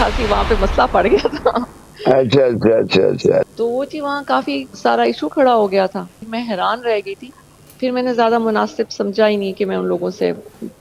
खासी वहाँ पे मसला पड़ गया था। अच्छा अच्छा अच्छा अच्छा। तो वो जी वहाँ काफ़ी सारा इशू खड़ा हो गया था। मैं हैरान रह गई थी। फिर मैंने ज़्यादा मुनासिब समझा ही नहीं कि मैं उन लोगों से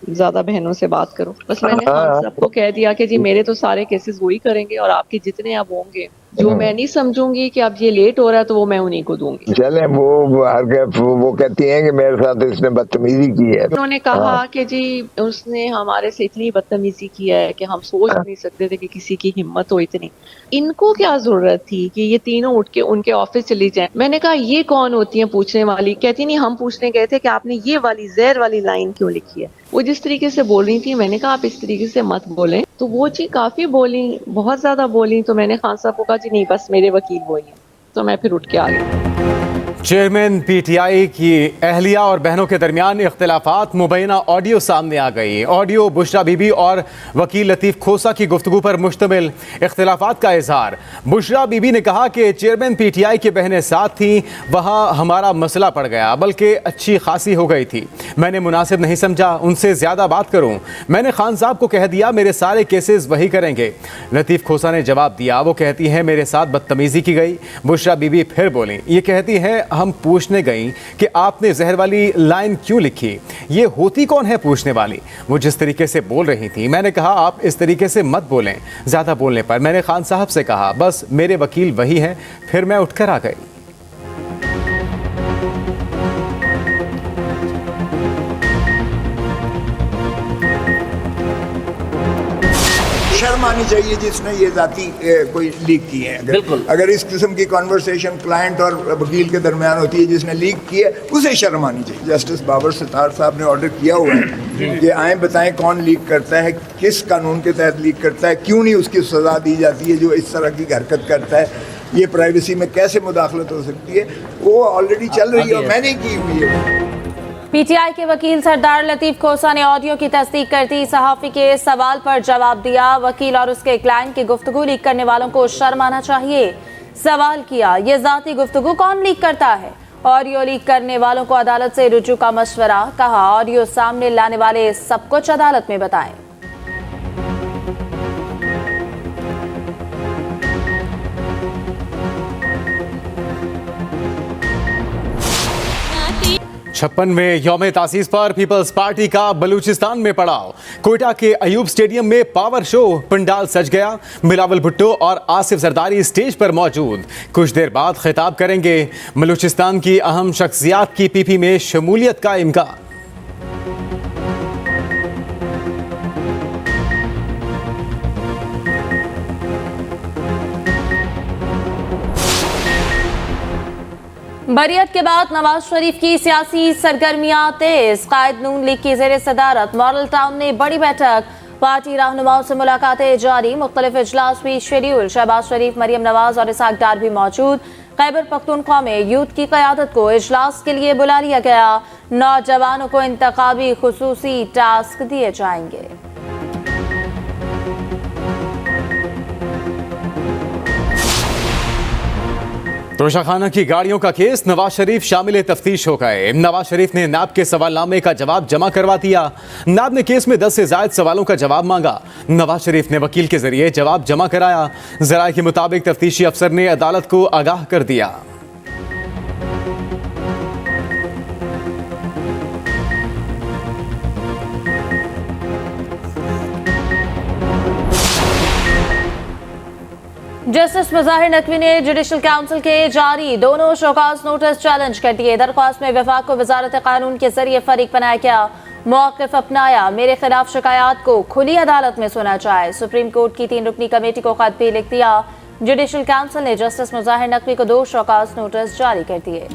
ज़्यादा बहनों से बात करूँ। बस मैंने खान हाँ, साहब को कह दिया कि जी मेरे तो सारे केसेस वो ही करेंगे और आपके जितने अब होंगे, जो मैं नहीं समझूंगी कि अब ये लेट हो रहा है तो वो मैं उन्हीं को दूंगी। चले वो कहती हैं कि मेरे साथ इसने बदतमीजी की है। उन्होंने कहा कि जी उसने हमारे से इतनी बदतमीजी की है कि हम सोच नहीं सकते थे कि किसी की हिम्मत हो इतनी। इनको क्या जरूरत थी कि ये तीनों उठ के उनके ऑफिस चली जाएं। मैंने कहा ये कौन होती है पूछने वाली। कहती नहीं हम पूछने गए थे कि आपने ये वाली जहर वाली लाइन क्यों लिखी है। वो जिस तरीके से बोल रही थी मैंने कहा आप इस तरीके से मत बोलें। तो वो जी काफी बोली, बहुत ज्यादा बोली। तो मैंने खान साहब को कहा जी नहीं बस मेरे वकील वो ही है। तो मैं फिर उठ के आ गई। चेयरमैन पीटीआई की अहलिया और बहनों के दरमियान इख्तिलाफात मुबैना ऑडियो सामने आ गई। ऑडियो बुशरा बीबी और वकील लतीफ़ खोसा की गुफ्तगू पर मुश्तमिल इख्तिलाफात का इजहार। बुशरा बीबी ने कहा कि चेयरमैन पीटीआई की बहनें साथ थीं, वहाँ हमारा मसला पड़ गया, बल्कि अच्छी खासी हो गई थी। मैंने मुनासिब नहीं समझा उनसे ज़्यादा बात करूँ। मैंने खान साहब को कह दिया मेरे सारे केसेस वही करेंगे। लतीफ़ खोसा ने जवाब दिया, वो कहती हैं मेरे साथ बदतमीज़ी की गई। बुशरा बीबी फिर बोली, ये कहती हैं हम पूछने गई कि आपने जहर वाली लाइन क्यों लिखी। ये होती कौन है पूछने वाली। वो जिस तरीके से बोल रही थी मैंने कहा आप इस तरीके से मत बोलें। ज़्यादा बोलने पर मैंने खान साहब से कहा बस मेरे वकील वही हैं। फिर मैं उठकर आ गई। शर्म आनी चाहिए जिसने ये जाती कोई लीक की है। अगर इस किस्म की कॉन्वर्सेशन क्लाइंट और वकील के दरमियान होती है जिसने लीक की है उसे शर्म आनी चाहिए। जस्टिस बाबर सितार साहब ने ऑर्डर किया हुआ है कि आए बताएं कौन लीक करता है, किस कानून के तहत लीक करता है, क्यों नहीं उसकी सज़ा दी जाती है जो इस तरह की हरकत करता है। ये प्राइवेसी में कैसे मुदाखलत हो सकती है, वो ऑलरेडी चल रही है और मैंने की हुई है। पीटीआई के वकील सरदार लतीफ खोसा ने ऑडियो की तस्दीक करती सहाफ़ी के सवाल पर जवाब दिया। वकील और उसके क्लाइंट की गुफ्तगू लीक करने वालों को शर्म आना चाहिए। सवाल किया ये ज़ाती गुफ्तगू कौन लीक करता है। ऑडियो लीक करने वालों को अदालत से रुजू का मशवरा। कहा ऑडियो सामने लाने वाले सब कुछ अदालत में बताएं। 56वें यौम तासीस पर पीपल्स पार्टी का बलूचिस्तान में पड़ाव। कोयटा के अयूब स्टेडियम में पावर शो, पंडाल सज गया। बिलावल भुट्टो और आसिफ जरदारी स्टेज पर मौजूद। कुछ देर बाद खिताब करेंगे। बलूचिस्तान की अहम शख्सियात की पीपी में शमूलियत का इम्कान। बरियत के बाद नवाज शरीफ की सियासी सरगर्मियां तेज। कायद नून लीग की ज़ेर सदारत मॉडल टाउन में बड़ी बैठक। पार्टी रहनुमाओं से मुलाकातें जारी। मुख्तलिफ इजलास भी शेड्यूल। शहबाज शरीफ, मरियम नवाज और इसहाक डार भी मौजूद। खैबर पख्तूनख्वा में यूथ की क़यादत को इजलास के लिए बुला लिया गया। नौजवानों को इंतखाबी खुसूसी टास्क दिए जाएंगे। तोशाखाना की गाड़ियों का केस, नवाज शरीफ शामिल तफ्तीश हो गए। नवाज शरीफ ने नाब के सवालनामे का जवाब जमा करवा दिया। नाब ने केस में 10 से ज्यादा सवालों का जवाब मांगा। नवाज शरीफ ने वकील के जरिए जवाब जमा कराया। जराये के मुताबिक तफ्तीशी अफसर ने अदालत को आगाह कर दिया। जस्टिस मुजाहिर नकवी ने जुडिशल काउंसिल के जारी दोनों शोकाज नोटिस चैलेंज कर दिए। दरख्वास्त में वफाक को वजारत कानून के जरिए फरीक बनाया गया। मौक़िफ़ अपनाया, मेरे खिलाफ शिकायत को खुली अदालत में सुना जाए। सुप्रीम कोर्ट की 3 रुकनी कमेटी को खत भी लिख दिया। जुडिशल काउंसिल ने जस्टिस मुजाहिर नकवी को 2 शोकाज नोटिस जारी कर दिए।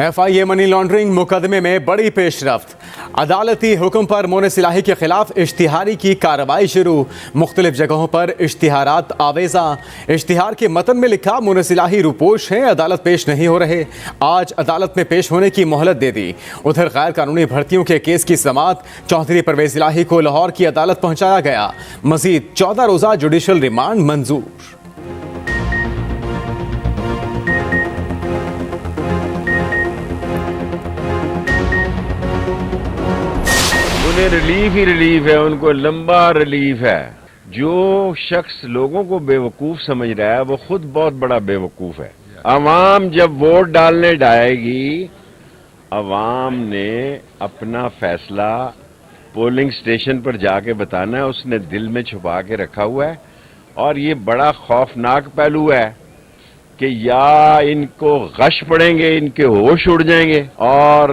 FIA मनी लॉन्ड्रिंग मुकदमे में बड़ी पेशरफ्त। अदालती हुक्म पर मोनिस इलाही के खिलाफ इश्तिहारी की कार्रवाई शुरू। मुख्तलिफ जगहों पर इश्तिहारात आवेजा। इश्तिहार के मतन में लिखा मोनिस इलाही रुपोश हैं, अदालत पेश नहीं हो रहे। आज अदालत में पेश होने की मोहलत दे दी। उधर गैर कानूनी भर्तियों के केस की समाअत चौधरी परवेज इलाही को लाहौर की अदालत पहुंचाया गया। मजीद 14 रोज़ा जुडिशल रिमांड मंजूर। उन्हें रिलीफ ही रिलीफ है, उनको लंबा रिलीफ है। जो शख्स लोगों को बेवकूफ समझ रहा है वो खुद बहुत बड़ा बेवकूफ है। अवाम जब वोट डालने जाएगी, अवाम ने अपना फैसला पोलिंग स्टेशन पर जाके बताना है, उसने दिल में छुपा के रखा हुआ है। और ये बड़ा खौफनाक पहलू है कि या इनको गश पड़ेंगे, इनके होश उड़ जाएंगे और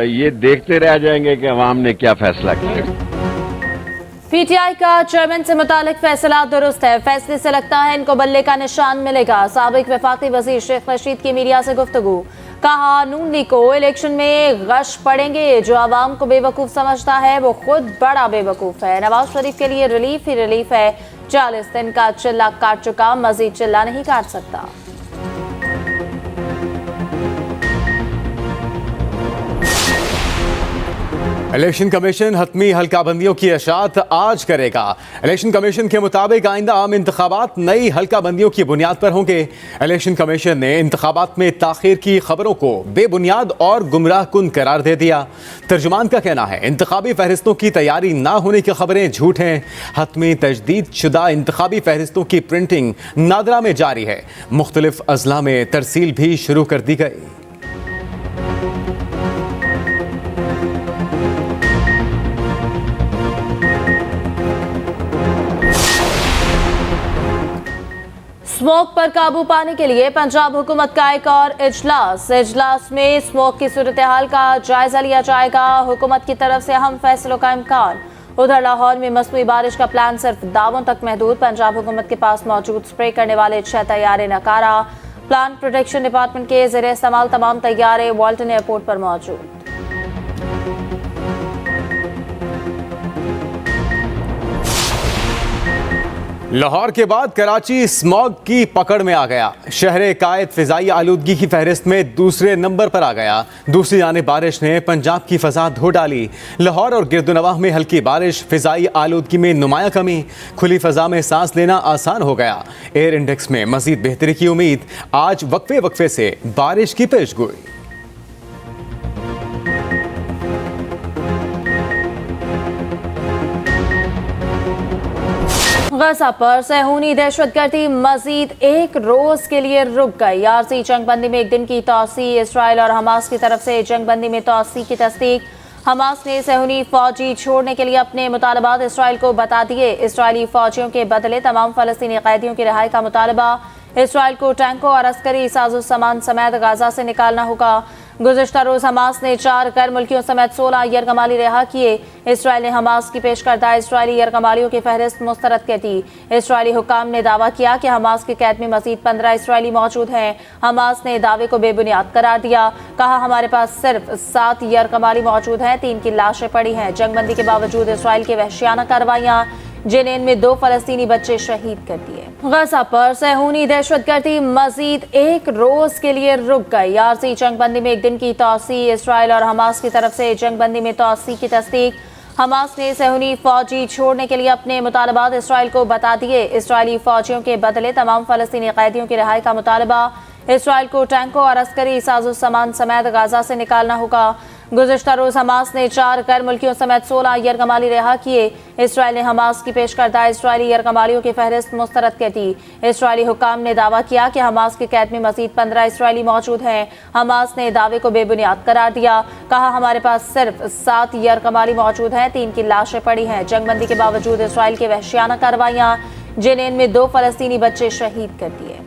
ये देखते रह जाएंगे कि अवाम ने क्या फैसला किया। पीटीआई का चेयरमैन से मुतालिक फैसला दुरुस्त है। फैसले से लगता है इनको बल्ले का निशान मिलेगा। साबिक वफाकी वजीर शेख रशीद की मीडिया से गुफ्तगू, कहा नून लीग को इलेक्शन में गश पड़ेंगे। जो आवाम को बेवकूफ समझता है वो खुद बड़ा बेवकूफ है। नवाज शरीफ के लिए रिलीफ ही रिलीफ है। 40 दिन का चिल्ला काट चुका, मजीद चिल्ला नहीं काट सकता। इलेक्शन कमीशन हतमी हल्काबंदियों की इशाअत आज करेगा। इलेक्शन कमीशन के मुताबिक आइंदा आम इंतखाबात नई हल्काबंदियों की बुनियाद पर होंगे। इलेक्शन कमीशन ने इंतखाबात में ताखीर की खबरों को बेबुनियाद और गुमराह कुन करार दे दिया। तर्जुमान का कहना है इंतखाबी फहरिस्तों की तैयारी ना होने की खबरें झूठ हैं। हतमी तजदीद शुदा इंतखाबी फहरिस्तों की प्रिंटिंग नादरा में जारी है। मुख्तलिफ अजला में तरसील भी शुरू कर दी गई। स्मोक पर काबू पाने के लिए पंजाब हुकूमत का एक और इजलास में स्मोक की सूरत हाल का जायजा लिया जाएगा। हुकूमत की तरफ से अहम फैसलों का इम्कान। उधर लाहौर में मसनूई बारिश का प्लान सिर्फ दावों तक महदूद। पंजाब हुकूमत के पास मौजूद स्प्रे करने वाले 6 तैयारे नकारा। प्लांट प्रोटेक्शन डिपार्टमेंट के ज़रिए इस्तेमाल तमाम तैयारे वाल्टन एयरपोर्ट पर मौजूद। लाहौर के बाद कराची स्मॉग की पकड़ में आ गया। शहर कायद फिजाई आलूदगी की फहरिस्त में दूसरे नंबर पर आ गया। दूसरी जानिब बारिश ने पंजाब की फजा धो डाली। लाहौर और गिरदुनवाह में हल्की बारिश, फिजाई आलूदगी में नुमाया कमी, खुली फजा में सांस लेना आसान हो गया। एयर इंडेक्स में मजीद बेहतरी की उम्मीद। आज वक्फे वक्फे से बारिश की पेशगोई। गजा पर सहूनी दहशतगर्दी मजीद एक रोज के लिए रुक गई। आरजी जंगबंदी में एक दिन की तोसी। इसराइल और हमास की तरफ से जंगबंदी में तोसी की तस्दीक। हमास ने सहूनी फौजी छोड़ने के लिए अपने मुतालबात इसराइल को बता दिए। इसराइली फौजियों के बदले तमाम फलस्तीनी कैदियों की रिहाई का मुतालबा। इसराइल को टैंकों और अस्करी साजो सामान समेत गाजा से निकालना होगा। गुज़िश्ता रोज हमास ने 4 गैर मुल्कियों समेत 16 यरगमाली रिहा किए। इसराइल ने हमास की पेश करदा इसराइली यरगमालियों की फहरिस्त मुस्तरद कर दी। इसराइली हुकाम ने दावा किया कि हमास के कैद में मजीद 15 इसराइली मौजूद हैं। हमास ने दावे को बेबुनियाद करार दिया। कहा हमारे पास सिर्फ 7 यरगमाली मौजूद हैं, 3 की लाशें पड़ी हैं। जंगबंदी के बावजूद इसराइल की वहशियाना कार्रवाइयां, जिन्हें इनमें 2 फलस्तीनी बच्चे शहीद कर दिए। गजा पर सहूनी दहशतगर्दी मजीद एक रोज के लिए रुक गई। आरजी जंगबंदी में एक दिन की तोसी। इसराइल और हमास की तरफ से जंगबंदी में तोसी की तस्दीक। हमास ने सहूनी फौजी छोड़ने के लिए अपने मुतालबात इसराइल को बता दिए। इसराइली फौजियों के बदले तमाम फलस्तीनी कैदियों की रिहाई का मुतालबा। इसराइल को टैंकों और अस्करी साजो सामान समेत गाजा से निकालना होगा। गुज़िश्ता रोज हमास ने 4 गैर मुल्कियों समेत 16 यरगमाली रिहा किए। इसराइल ने हमास की पेश करदा इसराइली यरगमालियों की फहरिस्त मुस्तरद कर दी। इसराइली हुकाम ने दावा किया कि हमास के कैद में मजीद 15 इसराइली मौजूद हैं। हमास ने दावे को बेबुनियाद करार दिया। कहा हमारे पास सिर्फ 7 यरगमाली मौजूद हैं, 3 की लाशें पड़ी हैं। जंगबंदी के बावजूद इसराइल की वहशियाना कार्रवाइयां, जिन्हें इनमें 2 फलस्तीनी बच्चे शहीद कर दिए।